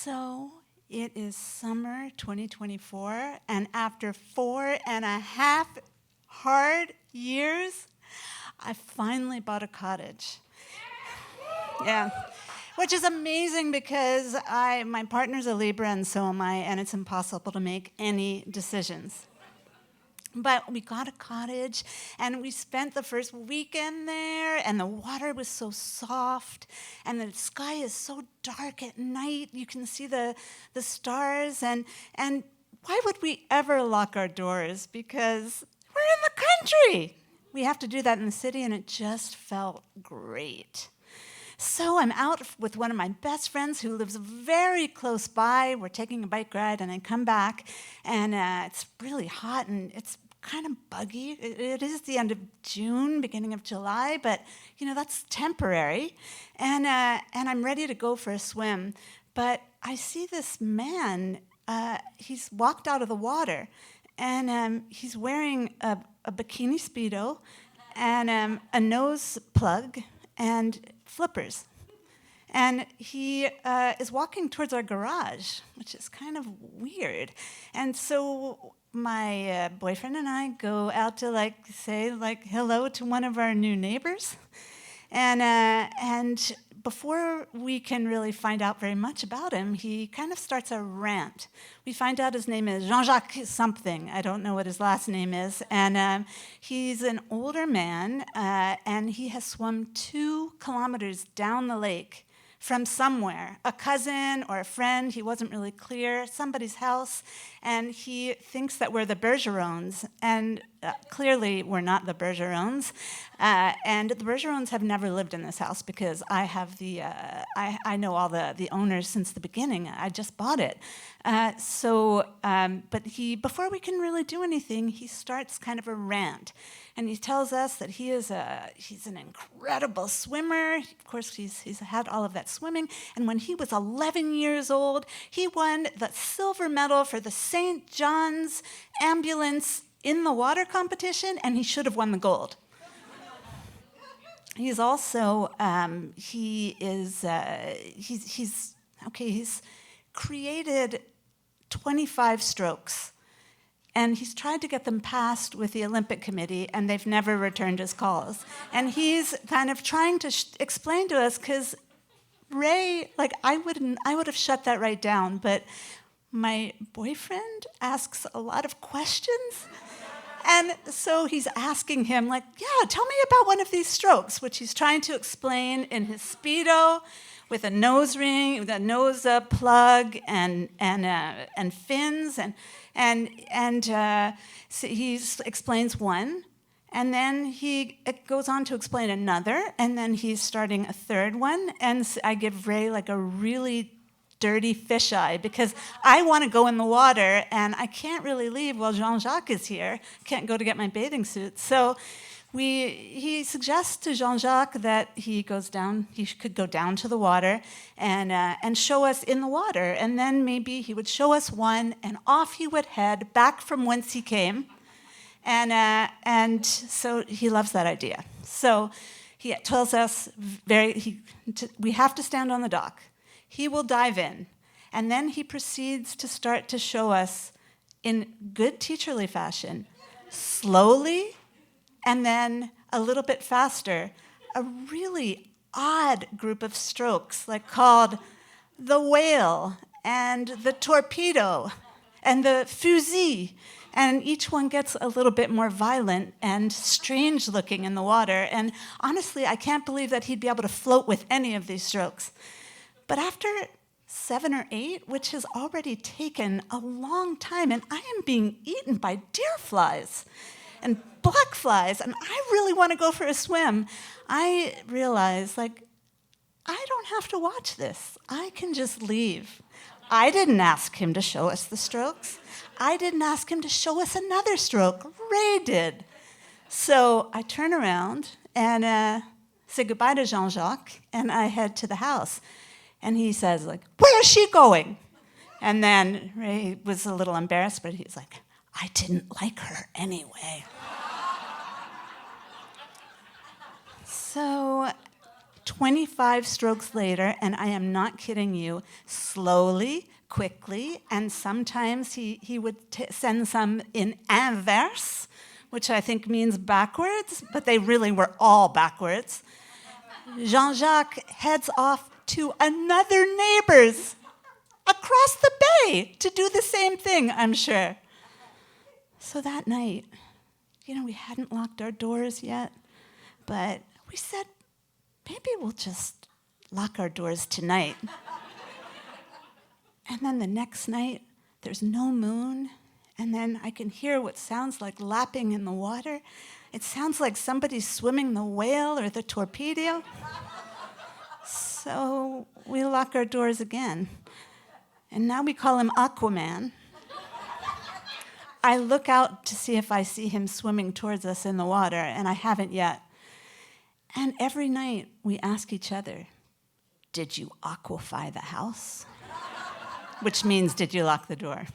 So it is summer 2024, and after 4.5 hard years, I finally bought a cottage. Yeah, which is amazing because my partner's a Libra and so am I, and it's impossible to make any decisions. But we got a cottage, and we spent the first weekend there, and the water was so soft, and the sky is so dark at night. You can see the stars, and why would we ever lock our doors? Because we're in the country. We have to do that in the city, and it just felt great. So I'm out with one of my best friends who lives very close by. We're taking a bike ride, and I come back, and it's really hot, and it's kind of buggy. It is the end of June, beginning of July, but that's temporary. And I'm ready to go for a swim, but I see this man. He's walked out of the water, and he's wearing a bikini Speedo and a nose plug and flippers. And he is walking towards our garage, which is kind of weird. And so my boyfriend and I go out to say hello to one of our new neighbors. And before we can really find out very much about him, he kind of starts a rant. We find out his name is Jean-Jacques something. I don't know what his last name is. And he's an older man, and he has swum 2 kilometers down the lake from somewhere, a cousin or a friend, he wasn't really clear, somebody's house, and he thinks that we're the Bergerons, and clearly we're not the Bergerons. And the Bergerons have never lived in this house because I have I know all the owners since the beginning. I just bought it. But before we can really do anything, he starts kind of a rant. And he tells us that he's an incredible swimmer. Of course, he's had all of that swimming. And when he was 11 years old, he won the silver medal for the St. John's ambulance in the water competition, and he should have won the gold. He's also he's created 25 strokes. And he's tried to get them passed with the Olympic Committee, and they've never returned his calls. And he's kind of trying to explain to us, because Ray, I would have shut that right down, but my boyfriend asks a lot of questions. And so he's asking him, tell me about one of these strokes, which he's trying to explain in his Speedo, with a nose ring, with a nose plug, and fins, so he explains one, and then it goes on to explain another, and then he's starting a third one, and I give Ray a really dirty fisheye because I want to go in the water, and I can't really leave while Jean-Jacques is here. Can't go to get my bathing suit, so. He suggests to Jean-Jacques that he could go down to the water and show us in the water. And then maybe he would show us one, and off he would head back from whence he came. And so he loves that idea. So he tells us we have to stand on the dock. He will dive in. And then he proceeds to start to show us in good teacherly fashion, slowly, and then a little bit faster, a really odd group of strokes, called the whale and the torpedo and the fusil. And each one gets a little bit more violent and strange looking in the water. And honestly, I can't believe that he'd be able to float with any of these strokes. But after 7 or 8, which has already taken a long time, and I am being eaten by deer flies and black flies, and I really want to go for a swim, I realize, I don't have to watch this. I can just leave. I didn't ask him to show us the strokes. I didn't ask him to show us another stroke. Ray did. So I turn around and say goodbye to Jean-Jacques, and I head to the house. And he says, where is she going? And then Ray was a little embarrassed, but he's like, I didn't like her anyway. So 25 strokes later, and I am not kidding you, slowly, quickly, and sometimes he would send some in inverse, which I think means backwards, but they really were all backwards. Jean-Jacques heads off to another neighbor's across the bay to do the same thing, I'm sure. So that night, we hadn't locked our doors yet, but we said, maybe we'll just lock our doors tonight. And then the next night, there's no moon, and then I can hear what sounds like lapping in the water. It sounds like somebody's swimming the whale or the torpedo. So we lock our doors again. And now we call him Aquaman. I look out to see if I see him swimming towards us in the water, and I haven't yet. And every night we ask each other, did you aquify the house? Which means, did you lock the door?